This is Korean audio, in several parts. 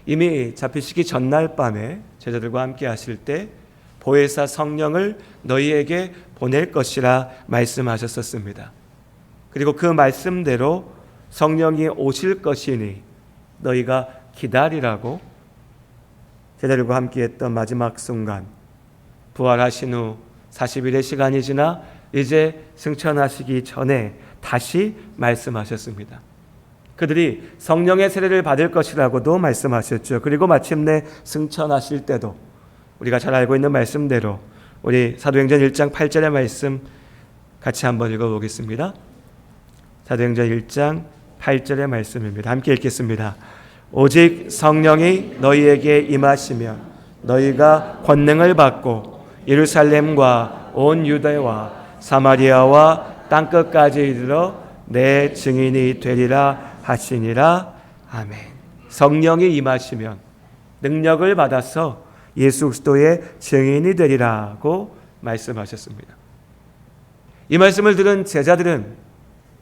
이미 잡히시기 전날 밤에 제자들과 함께 하실 때 보혜사 성령을 너희에게 보낼 것이라 말씀하셨었습니다. 그리고 그 말씀대로 성령이 오실 것이니 너희가 기다리라고 제자들과 함께 했던 마지막 순간, 부활하신 후 40일의 시간이 지나 이제 승천하시기 전에 다시 말씀하셨습니다. 그들이 성령의 세례를 받을 것이라고도 말씀하셨죠. 그리고 마침내 승천하실 때도 우리가 잘 알고 있는 말씀대로 우리 사도행전 1장 8절의 말씀 같이 한번 읽어보겠습니다. 사도행전 1장 8절의 말씀입니다. 함께 읽겠습니다. 오직 성령이 너희에게 임하시면 너희가 권능을 받고 예루살렘과 온 유대와 사마리아와 땅끝까지 이르러 내 증인이 되리라 하시니라. 아멘. 성령이 임하시면 능력을 받아서 예수 그리스도의 증인이 되리라고 말씀하셨습니다. 이 말씀을 들은 제자들은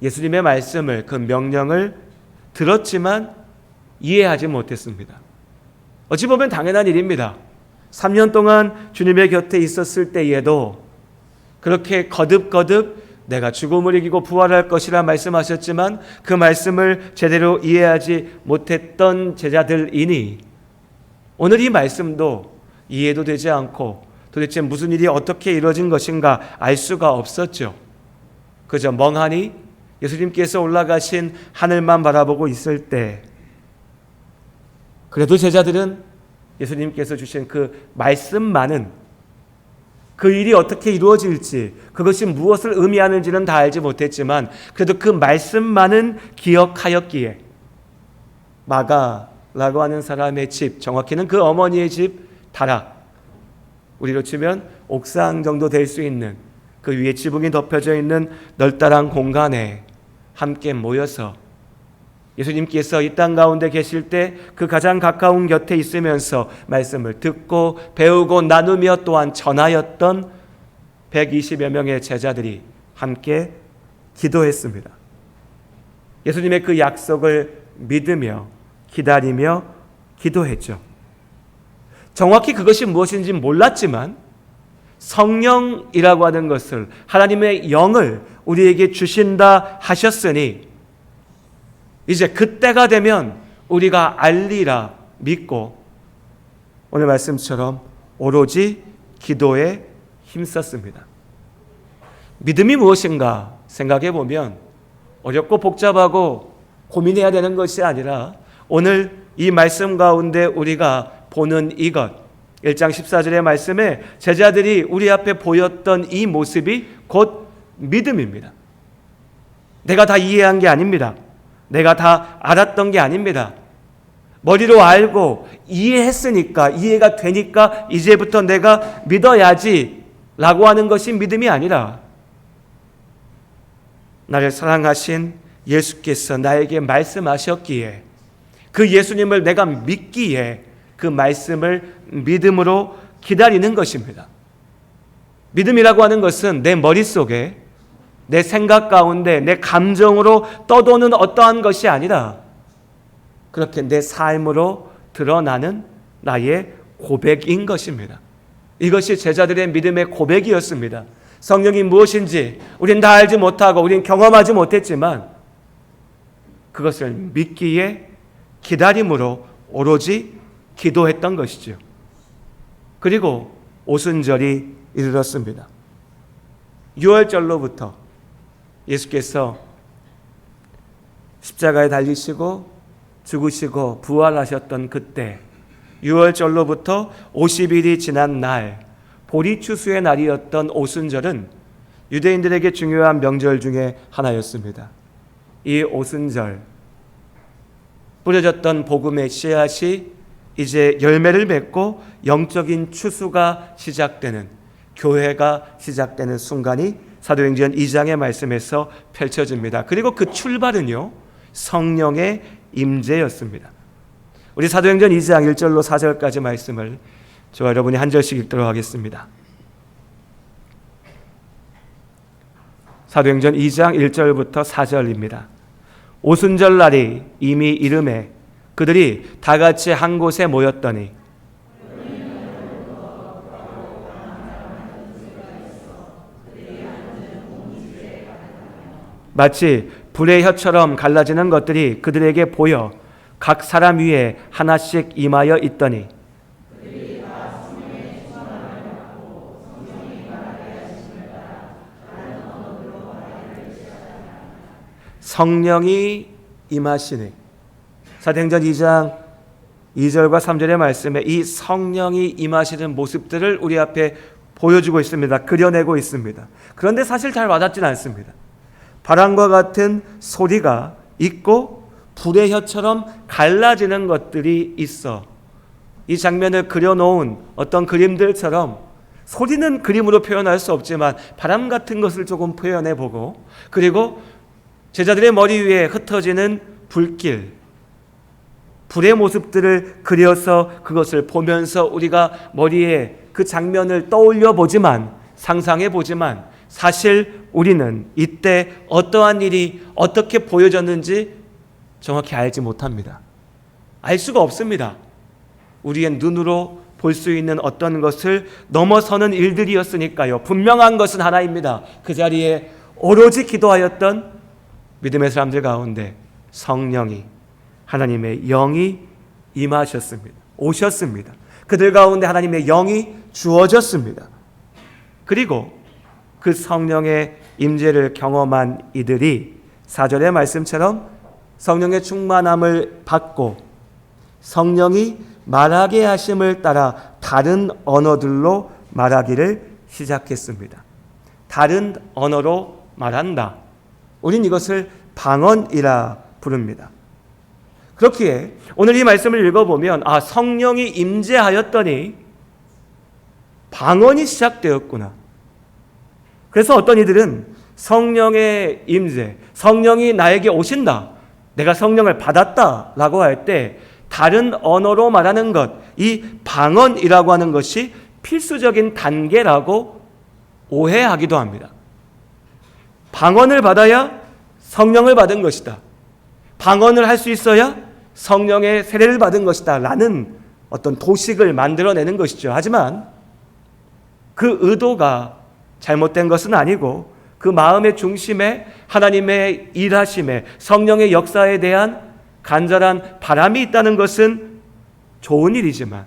예수님의 말씀을, 그 명령을 들었지만 이해하지 못했습니다. 어찌 보면 당연한 일입니다. 3년 동안 주님의 곁에 있었을 때에도 그렇게 거듭거듭 내가 죽음을 이기고 부활할 것이라 말씀하셨지만 그 말씀을 제대로 이해하지 못했던 제자들이니 오늘 이 말씀도 이해도 되지 않고 도대체 무슨 일이 어떻게 이루어진 것인가 알 수가 없었죠. 그저 멍하니 예수님께서 올라가신 하늘만 바라보고 있을 때 그래도 제자들은 예수님께서 주신 그 말씀만은 그 일이 어떻게 이루어질지 그것이 무엇을 의미하는지는 다 알지 못했지만 그래도 그 말씀만은 기억하였기에 마가라고 하는 사람의 집, 정확히는 그 어머니의 집 다락, 우리로 치면 옥상 정도 될 수 있는 그 위에 지붕이 덮여져 있는 널따란 공간에 함께 모여서 예수님께서 이 땅 가운데 계실 때 그 가장 가까운 곁에 있으면서 말씀을 듣고 배우고 나누며 또한 전하였던 120여 명의 제자들이 함께 기도했습니다. 예수님의 그 약속을 믿으며 기다리며 기도했죠. 정확히 그것이 무엇인지 몰랐지만 성령이라고 하는 것을, 하나님의 영을 우리에게 주신다 하셨으니 이제 그때가 되면 우리가 알리라 믿고 오늘 말씀처럼 오로지 기도에 힘썼습니다. 믿음이 무엇인가 생각해 보면 어렵고 복잡하고 고민해야 되는 것이 아니라 오늘 이 말씀 가운데 우리가 보는 이것, 1장 14절의 말씀에 제자들이 우리 앞에 보였던 이 모습이 곧 믿음입니다. 내가 다 이해한 게 아닙니다. 내가 다 알았던 게 아닙니다. 머리로 알고 이해했으니까, 이해가 되니까 이제부터 내가 믿어야지 라고 하는 것이 믿음이 아니라 나를 사랑하신 예수께서 나에게 말씀하셨기에 그 예수님을 내가 믿기에 그 말씀을 믿음으로 기다리는 것입니다. 믿음이라고 하는 것은 내 머릿속에, 내 생각 가운데, 내 감정으로 떠도는 어떠한 것이 아니라 그렇게 내 삶으로 드러나는 나의 고백인 것입니다. 이것이 제자들의 믿음의 고백이었습니다. 성령이 무엇인지 우린 다 알지 못하고 우린 경험하지 못했지만 그것을 믿기에 기다림으로 오로지 기도했던 것이죠. 그리고 오순절이 이르렀습니다. 유월절로부터 예수께서 십자가에 달리시고 죽으시고 부활하셨던 그때 유월절로부터 50일이 지난 날 보리추수의 날이었던 오순절은 유대인들에게 중요한 명절 중에 하나였습니다. 이 오순절 뿌려졌던 복음의 씨앗이 이제 열매를 맺고 영적인 추수가 시작되는, 교회가 시작되는 순간이 사도행전 2장의 말씀에서 펼쳐집니다. 그리고 그 출발은요, 성령의 임재였습니다. 우리 사도행전 2장 1절로 4절까지 말씀을 저와 여러분이 한 절씩 읽도록 하겠습니다. 사도행전 2장 1절부터 4절입니다. 오순절 날이 이미 이름에 그들이 다 같이 한 곳에 모였더니 마치 불의 혀처럼 갈라지는 것들이 그들에게 보여 각 사람 위에 하나씩 임하여 있더니 성령이 임하시니. 사도행전 2장 2절과 3절의 말씀에 이 성령이 임하시는 모습들을 우리 앞에 보여주고 있습니다. 그려내고 있습니다. 그런데 사실 잘 와닿지는 않습니다. 바람과 같은 소리가 있고 불의 혀처럼 갈라지는 것들이 있어. 이 장면을 그려놓은 어떤 그림들처럼 소리는 그림으로 표현할 수 없지만 바람 같은 것을 조금 표현해보고, 그리고 제자들의 머리 위에 흩어지는 불길, 불의 모습들을 그려서 그것을 보면서 우리가 머리에 그 장면을 떠올려 보지만, 상상해 보지만 사실 우리는 이때 어떠한 일이 어떻게 보여졌는지 정확히 알지 못합니다. 알 수가 없습니다. 우리의 눈으로 볼 수 있는 어떤 것을 넘어서는 일들이었으니까요. 분명한 것은 하나입니다. 그 자리에 오로지 기도하였던 믿음의 사람들 가운데 성령이, 하나님의 영이 임하셨습니다. 오셨습니다. 그들 가운데 하나님의 영이 주어졌습니다. 그리고 그 성령의 임재를 경험한 이들이 4절의 말씀처럼 성령의 충만함을 받고 성령이 말하게 하심을 따라 다른 언어들로 말하기를 시작했습니다. 다른 언어로 말한다. 우린 이것을 방언이라 부릅니다. 그렇기에 오늘 이 말씀을 읽어보면 성령이 임재하였더니 방언이 시작되었구나. 그래서 어떤 이들은 성령의 임재, 성령이 나에게 오신다, 내가 성령을 받았다라고 할 때 다른 언어로 말하는 것, 이 방언이라고 하는 것이 필수적인 단계라고 오해하기도 합니다. 방언을 받아야 성령을 받은 것이다. 방언을 할 수 있어야 성령의 세례를 받은 것이다 라는 어떤 도식을 만들어내는 것이죠. 하지만 그 의도가 잘못된 것은 아니고 그 마음의 중심에 하나님의 일하심에 성령의 역사에 대한 간절한 바람이 있다는 것은 좋은 일이지만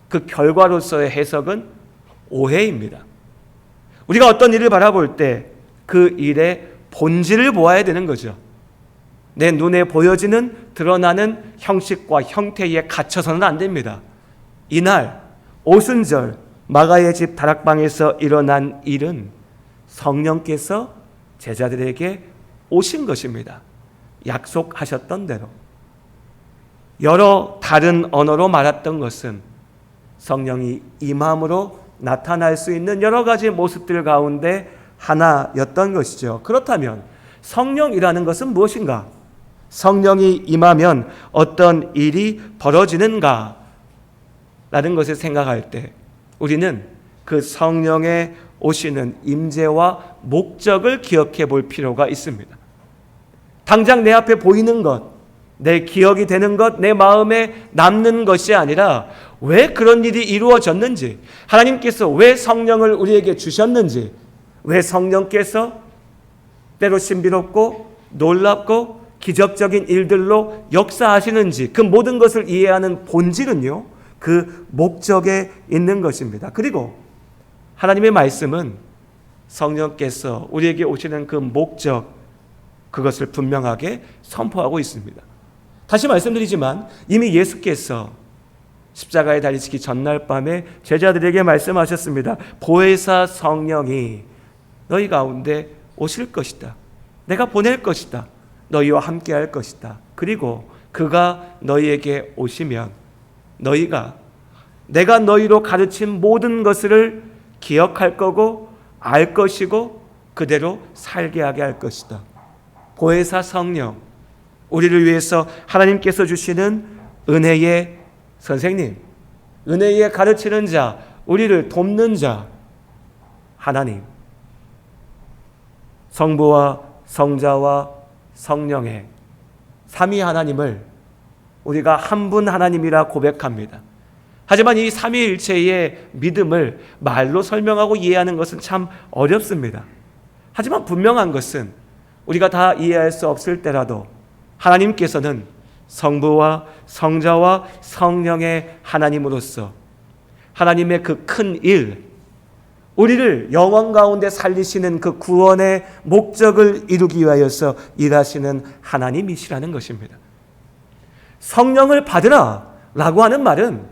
그 결과로서의 해석은 오해입니다. 우리가 어떤 일을 바라볼 때 그 일의 본질을 보아야 되는 거죠. 내 눈에 보여지는 드러나는 형식과 형태에 갇혀서는 안 됩니다. 이날 오순절 마가의 집 다락방에서 일어난 일은 성령께서 제자들에게 오신 것입니다. 약속하셨던 대로. 여러 다른 언어로 말했던 것은 성령이 임함으로 나타날 수 있는 여러 가지 모습들 가운데 하나였던 것이죠. 그렇다면 성령이라는 것은 무엇인가? 성령이 임하면 어떤 일이 벌어지는가? 라는 것을 생각할 때 우리는 그 성령의 오시는 임재와 목적을 기억해 볼 필요가 있습니다. 당장 내 앞에 보이는 것, 내 기억이 되는 것, 내 마음에 남는 것이 아니라 왜 그런 일이 이루어졌는지, 하나님께서 왜 성령을 우리에게 주셨는지, 왜 성령께서 때로 신비롭고 놀랍고 기적적인 일들로 역사하시는지, 그 모든 것을 이해하는 본질은요, 그 목적에 있는 것입니다. 그리고 하나님의 말씀은 성령께서 우리에게 오시는 그 목적, 그것을 분명하게 선포하고 있습니다. 다시 말씀드리지만 이미 예수께서 십자가에 달리시기 전날 밤에 제자들에게 말씀하셨습니다. 보혜사 성령이 너희 가운데 오실 것이다. 내가 보낼 것이다. 너희와 함께 할 것이다. 그리고 그가 너희에게 오시면 너희가 내가 너희로 가르친 모든 것을 기억할 거고 알 것이고 그대로 살게 하게 할 것이다. 보혜사 성령, 우리를 위해서 하나님께서 주시는 은혜의 선생님, 은혜의 가르치는 자, 우리를 돕는 자, 하나님, 성부와 성자와 성령의 삼위 하나님을 우리가 한 분 하나님이라 고백합니다. 하지만 이 삼위일체의 믿음을 말로 설명하고 이해하는 것은 참 어렵습니다. 하지만 분명한 것은 우리가 다 이해할 수 없을 때라도 하나님께서는 성부와 성자와 성령의 하나님으로서 하나님의 그 큰 일, 우리를 영원 가운데 살리시는 그 구원의 목적을 이루기 위하여서 일하시는 하나님이시라는 것입니다. 성령을 받으라 라고 하는 말은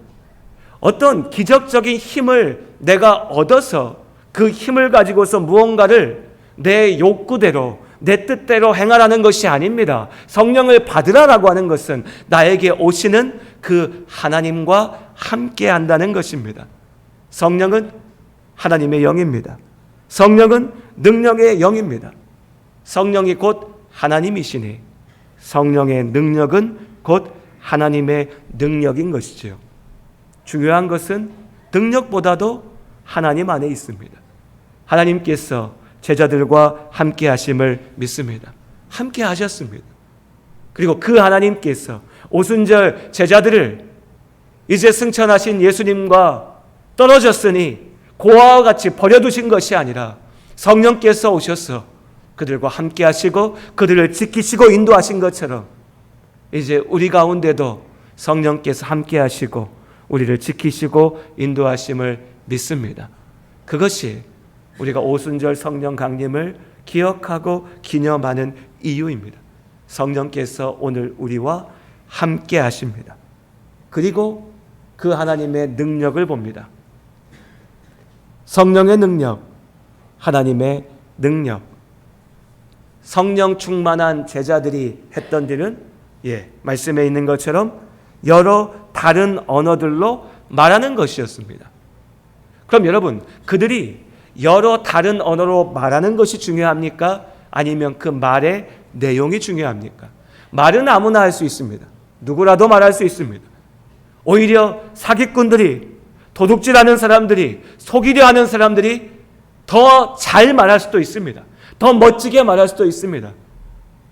어떤 기적적인 힘을 내가 얻어서 그 힘을 가지고서 무언가를 내 욕구대로 내 뜻대로 행하라는 것이 아닙니다. 성령을 받으라라고 하는 것은 나에게 오시는 그 하나님과 함께 한다는 것입니다. 성령은 하나님의 영입니다. 성령은 능력의 영입니다. 성령이 곧 하나님이시니 성령의 능력은 곧 하나님의 능력인 것이지요. 중요한 것은 능력보다도 하나님 안에 있습니다. 하나님께서 제자들과 함께 하심을 믿습니다. 함께 하셨습니다. 그리고 그 하나님께서 오순절 제자들을 이제 승천하신 예수님과 떨어졌으니 고아와 같이 버려두신 것이 아니라 성령께서 오셔서 그들과 함께 하시고 그들을 지키시고 인도하신 것처럼 이제 우리 가운데도 성령께서 함께 하시고 우리를 지키시고 인도하심을 믿습니다. 그것이 우리가 오순절 성령 강림을 기억하고 기념하는 이유입니다. 성령께서 오늘 우리와 함께 하십니다. 그리고 그 하나님의 능력을 봅니다. 성령의 능력, 하나님의 능력. 성령 충만한 제자들이 했던 일은 말씀에 있는 것처럼 여러 다른 언어들로 말하는 것이었습니다. 그럼 여러분, 그들이 여러 다른 언어로 말하는 것이 중요합니까? 아니면 그 말의 내용이 중요합니까? 말은 아무나 할 수 있습니다. 누구라도 말할 수 있습니다. 오히려 사기꾼들이, 도둑질하는 사람들이, 속이려 하는 사람들이 더 잘 말할 수도 있습니다. 더 멋지게 말할 수도 있습니다.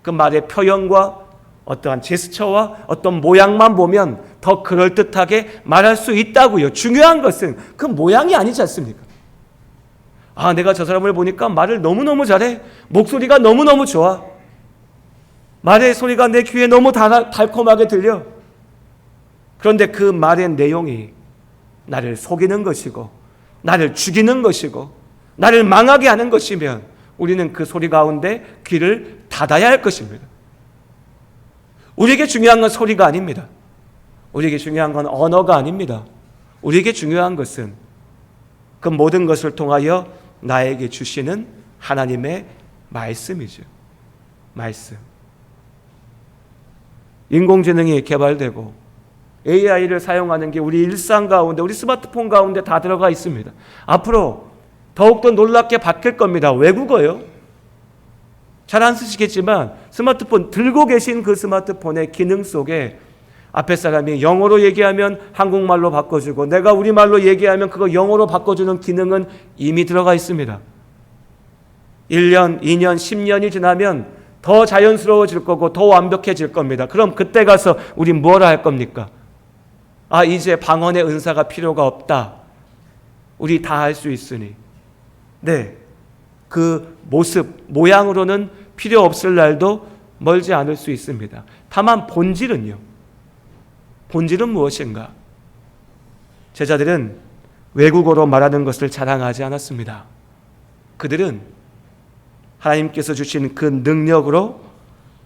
그 말의 표현과 어떠한 제스처와 어떤 모양만 보면 더 그럴듯하게 말할 수 있다고요. 중요한 것은 그 모양이 아니지 않습니까? 아, 내가 저 사람을 보니까 말을 너무너무 잘해. 목소리가 너무너무 좋아. 말의 소리가 내 귀에 너무 달콤하게 들려. 그런데 그 말의 내용이 나를 속이는 것이고 나를 죽이는 것이고 나를 망하게 하는 것이면 우리는 그 소리 가운데 귀를 닫아야 할 것입니다. 우리에게 중요한 건 소리가 아닙니다. 우리에게 중요한 건 언어가 아닙니다. 우리에게 중요한 것은 그 모든 것을 통하여 나에게 주시는 하나님의 말씀이죠. 말씀. 인공지능이 개발되고 AI를 사용하는 게 우리 일상 가운데, 우리 스마트폰 가운데 다 들어가 있습니다. 앞으로 더욱더 놀랍게 바뀔 겁니다. 외국어요. 잘 안 쓰시겠지만 스마트폰 들고 계신 그 스마트폰의 기능 속에 앞에 사람이 영어로 얘기하면 한국말로 바꿔주고 내가 우리말로 얘기하면 그거 영어로 바꿔주는 기능은 이미 들어가 있습니다. 1년, 2년, 10년이 지나면 더 자연스러워질 거고 더 완벽해질 겁니다. 그럼 그때 가서 우리 뭐라 할 겁니까? 아, 이제 방언의 은사가 필요가 없다. 우리 다 할 수 있으니. 네, 그 모습, 모양으로는 필요 없을 날도 멀지 않을 수 있습니다. 다만 본질은요. 본질은 무엇인가? 제자들은 외국어로 말하는 것을 자랑하지 않았습니다. 그들은 하나님께서 주신 그 능력으로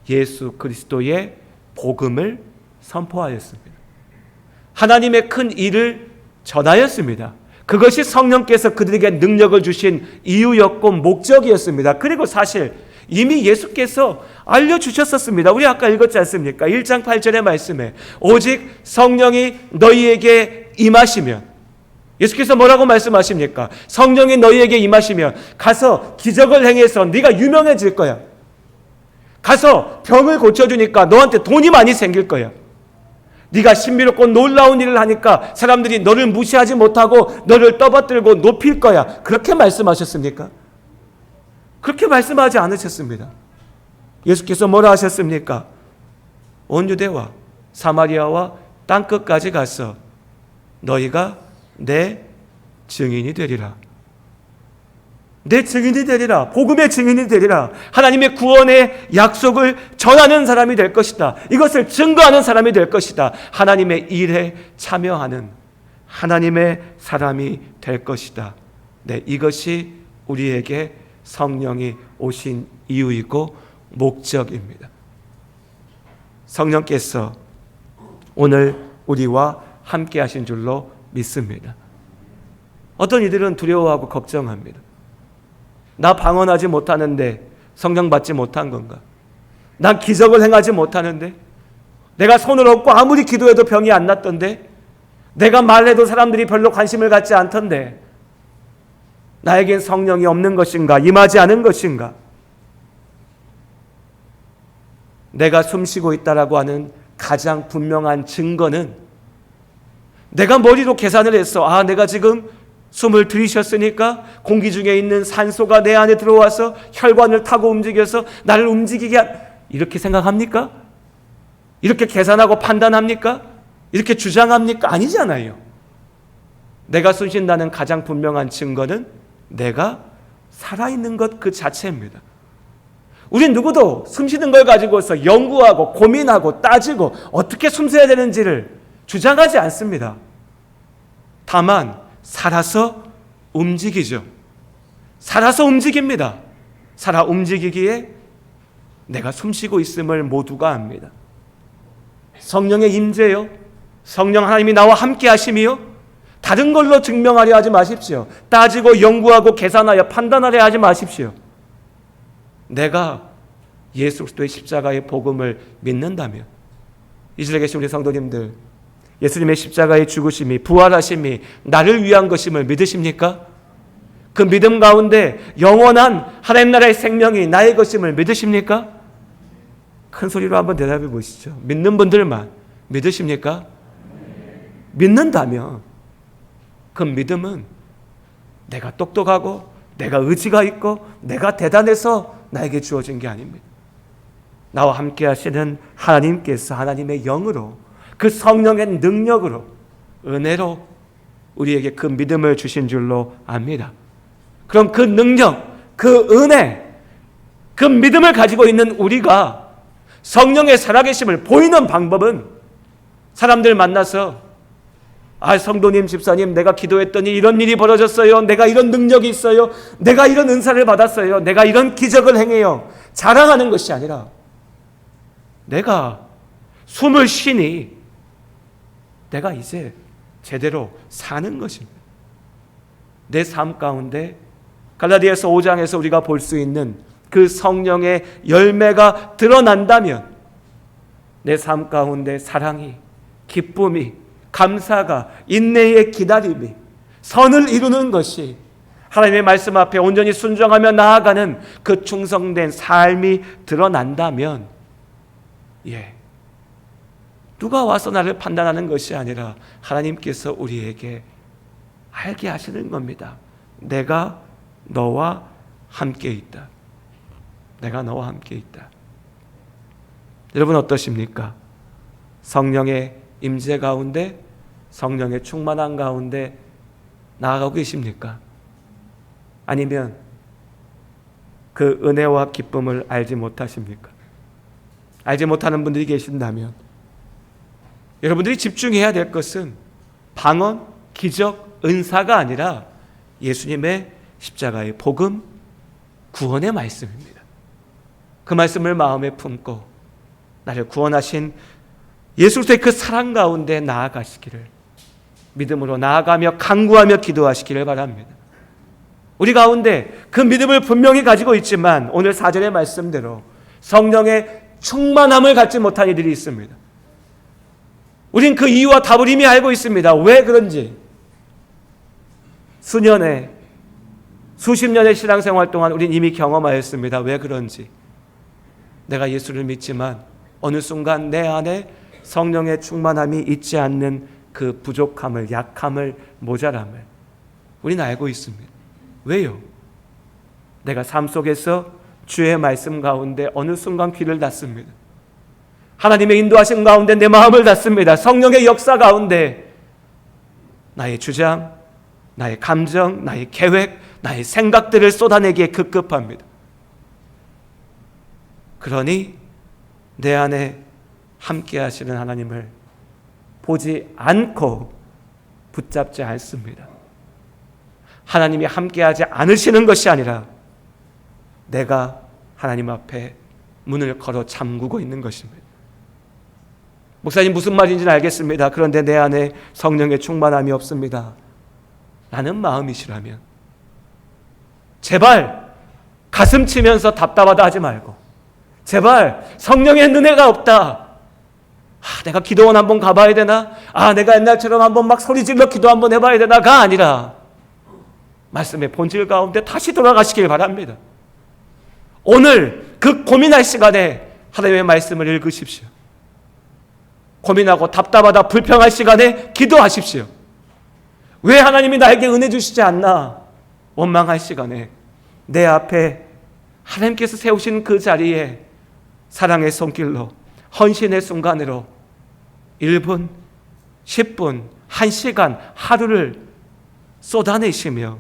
예수 그리스도의 복음을 선포하였습니다. 하나님의 큰 일을 전하였습니다. 그것이 성령께서 그들에게 능력을 주신 이유였고 목적이었습니다. 그리고 사실 이미 예수께서 알려주셨었습니다. 우리 아까 읽었지 않습니까? 1장 8절의 말씀에 오직 성령이 너희에게 임하시면, 예수께서 뭐라고 말씀하십니까? 성령이 너희에게 임하시면 가서 기적을 행해서 네가 유명해질 거야. 가서 병을 고쳐주니까 너한테 돈이 많이 생길 거야. 네가 신비롭고 놀라운 일을 하니까 사람들이 너를 무시하지 못하고 너를 떠받들고 높일 거야. 그렇게 말씀하셨습니까? 그렇게 말씀하지 않으셨습니다. 예수께서 뭐라 하셨습니까? 온 유대와 사마리아와 땅끝까지 가서 너희가 내 증인이 되리라. 내 증인이 되리라. 복음의 증인이 되리라. 하나님의 구원의 약속을 전하는 사람이 될 것이다. 이것을 증거하는 사람이 될 것이다. 하나님의 일에 참여하는 하나님의 사람이 될 것이다. 네, 이것이 우리에게 성령이 오신 이유이고 목적입니다. 성령께서 오늘 우리와 함께 하신 줄로 믿습니다. 어떤 이들은 두려워하고 걱정합니다. 나 방언하지 못하는데 성령 받지 못한 건가? 난 기적을 행하지 못하는데? 내가 손을 얹고 아무리 기도해도 병이 안 낫던데? 내가 말해도 사람들이 별로 관심을 갖지 않던데? 나에겐 성령이 없는 것인가? 임하지 않은 것인가? 내가 숨쉬고 있다라고 하는 가장 분명한 증거는 내가 머리로 계산을 했어. 내가 지금 숨을 들이쉬었으니까 공기 중에 있는 산소가 내 안에 들어와서 혈관을 타고 움직여서 나를 움직이게 이렇게 생각합니까? 이렇게 계산하고 판단합니까? 이렇게 주장합니까? 아니잖아요. 내가 숨 쉰다는 가장 분명한 증거는 내가 살아있는 것 그 자체입니다. 우린 누구도 숨 쉬는 걸 가지고서 연구하고 고민하고 따지고 어떻게 숨 쉬어야 되는지를 주장하지 않습니다. 다만 살아서 움직이죠. 살아서 움직입니다. 살아 움직이기에 내가 숨쉬고 있음을 모두가 압니다. 성령의 임재요, 성령 하나님이 나와 함께 하심이요, 다른 걸로 증명하려 하지 마십시오. 따지고 연구하고 계산하여 판단하려 하지 마십시오. 내가 예수 그리스도의 십자가의 복음을 믿는다면, 이 시대에 계신 우리 성도님들, 예수님의 십자가의 죽으심이 부활하심이 나를 위한 것임을 믿으십니까? 그 믿음 가운데 영원한 하나님 나라의 생명이 나의 것임을 믿으십니까? 큰 소리로 한번 대답해 보시죠. 믿는 분들만 믿으십니까? 믿는다면 그 믿음은 내가 똑똑하고 내가 의지가 있고 내가 대단해서 나에게 주어진 게 아닙니다. 나와 함께 하시는 하나님께서 하나님의 영으로, 그 성령의 능력으로, 은혜로 우리에게 그 믿음을 주신 줄로 압니다. 그럼 그 능력, 그 은혜, 그 믿음을 가지고 있는 우리가 성령의 살아계심을 보이는 방법은 사람들 만나서 성도님, 집사님, 내가 기도했더니 이런 일이 벌어졌어요. 내가 이런 능력이 있어요. 내가 이런 은사를 받았어요. 내가 이런 기적을 행해요. 자랑하는 것이 아니라 내가 숨을 쉬니 내가 이제 제대로 사는 것입니다. 내 삶 가운데 갈라디아서 5장에서 우리가 볼 수 있는 그 성령의 열매가 드러난다면 내 삶 가운데 사랑이, 기쁨이, 감사가, 인내의 기다림이, 선을 이루는 것이 하나님의 말씀 앞에 온전히 순종하며 나아가는 그 충성된 삶이 드러난다면, 누가 와서 나를 판단하는 것이 아니라 하나님께서 우리에게 알게 하시는 겁니다. 내가 너와 함께 있다. 내가 너와 함께 있다. 여러분 어떠십니까? 성령의 임재 가운데, 성령의 충만한 가운데 나아가고 계십니까? 아니면 그 은혜와 기쁨을 알지 못하십니까? 알지 못하는 분들이 계신다면 여러분들이 집중해야 될 것은 방언, 기적, 은사가 아니라 예수님의 십자가의 복음, 구원의 말씀입니다. 그 말씀을 마음에 품고 나를 구원하신 예수 그리스도의 그 사랑 가운데 나아가시기를, 믿음으로 나아가며 간구하며 기도하시기를 바랍니다. 우리 가운데 그 믿음을 분명히 가지고 있지만 오늘 4절의 말씀대로 성령의 충만함을 갖지 못한 이들이 있습니다. 우린 그 이유와 답을 이미 알고 있습니다. 왜 그런지. 수년의, 수십 년의 신앙생활 동안 우린 이미 경험하였습니다. 왜 그런지. 내가 예수를 믿지만 어느 순간 내 안에 성령의 충만함이 있지 않는 그 부족함을, 약함을, 모자람을 우리는 알고 있습니다. 왜요? 내가 삶 속에서 주의 말씀 가운데 어느 순간 귀를 닫습니다. 하나님의 인도하신 가운데 내 마음을 닫습니다. 성령의 역사 가운데 나의 주장, 나의 감정, 나의 계획, 나의 생각들을 쏟아내기에 급급합니다. 그러니 내 안에 함께 하시는 하나님을 보지 않고 붙잡지 않습니다. 하나님이 함께하지 않으시는 것이 아니라 내가 하나님 앞에 문을 걸어 잠그고 있는 것입니다. 목사님 무슨 말인지는 알겠습니다. 그런데 내 안에 성령의 충만함이 없습니다. 라는 마음이시라면 제발 가슴 치면서 답답하다 하지 말고, 제발 성령의 은혜가 없다, 내가 기도원 한번 가봐야 되나? 내가 옛날처럼 한번 막 소리질러 기도 한번 해봐야 되나가 아니라 말씀의 본질 가운데 다시 돌아가시길 바랍니다. 오늘 그 고민할 시간에 하나님의 말씀을 읽으십시오. 고민하고 답답하다 불평할 시간에 기도하십시오. 왜 하나님이 나에게 은혜 주시지 않나 원망할 시간에 내 앞에 하나님께서 세우신 그 자리에 사랑의 손길로, 헌신의 순간으로 1분, 10분, 1시간, 하루를 쏟아내시며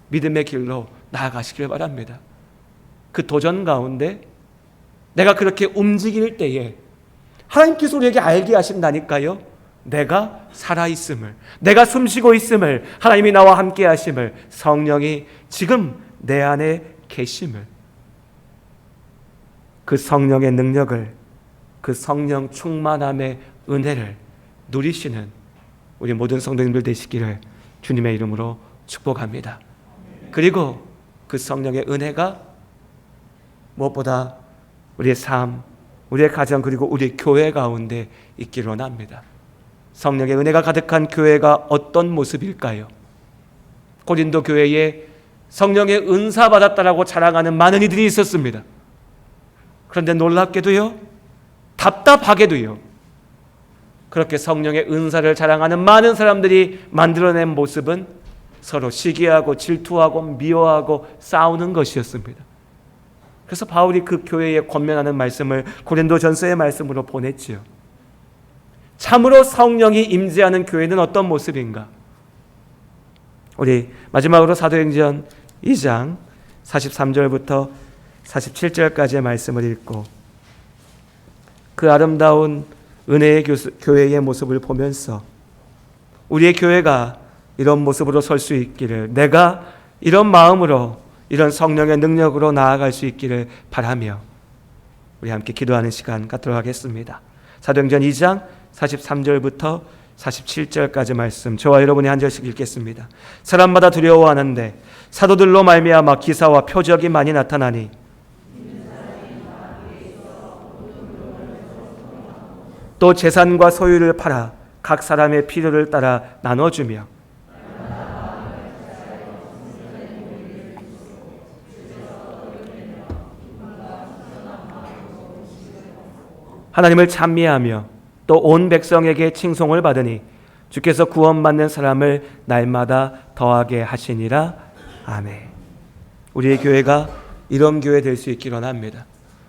믿음의 길로 나아가시길 바랍니다. 그 도전 가운데 내가 그렇게 움직일 때에 하나님께서 우리에게 알게 하신다니까요. 내가 살아있음을, 내가 숨쉬고 있음을, 하나님이 나와 함께 하심을, 성령이 지금 내 안에 계심을, 그 성령의 능력을, 그 성령 충만함의 은혜를 누리시는 우리 모든 성도님들 되시기를 주님의 이름으로 축복합니다. 그리고 그 성령의 은혜가 무엇보다 우리의 삶, 우리의 가정, 그리고 우리 교회 가운데 있기를 원합니다. 성령의 은혜가 가득한 교회가 어떤 모습일까요? 고린도 교회에 성령의 은사 받았다라고 자랑하는 많은 이들이 있었습니다. 그런데 놀랍게도요, 답답하게도요, 그렇게 성령의 은사를 자랑하는 많은 사람들이 만들어낸 모습은 서로 시기하고 질투하고 미워하고 싸우는 것이었습니다. 그래서 바울이 그 교회에 권면하는 말씀을 고린도전서의 말씀으로 보냈지요. 참으로 성령이 임재하는 교회는 어떤 모습인가? 우리 마지막으로 사도행전 2장 43절부터 47절까지의 말씀을 읽고 그 아름다운 은혜의 교회의 모습을 보면서 우리의 교회가 이런 모습으로 설 수 있기를, 내가 이런 마음으로 이런 성령의 능력으로 나아갈 수 있기를 바라며 우리 함께 기도하는 시간 갖도록 하겠습니다. 사도행전 2장 43절부터 47절까지 말씀, 저와 여러분이 한 절씩 읽겠습니다. 사람마다 두려워하는데 사도들로 말미암아 기사와 표적이 많이 나타나니 또 재산과 소유를 팔아 각 사람의 필요를 따라 나눠주며 하나님을 찬미하며 또 온 백성에게 칭송을 받으니 주께서 구원받는 사람을 날마다 더하게 하시니라. 아멘. 우리의 교회가 이런 교회 될 수 있기를 원합니다.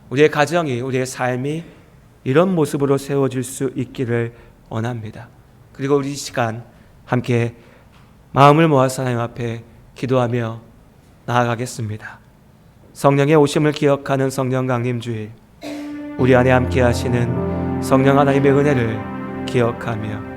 우리의 가정이, 우리의 삶이 이런 모습으로 세워질 수 있기를 원합니다. 그리고 우리 시간 함께 마음을 모아서 하나님 앞에 기도하며 나아가겠습니다. 성령의 오심을 기억하는 성령 강림 주일, 우리 안에 함께 하시는 성령 하나님의 은혜를 기억하며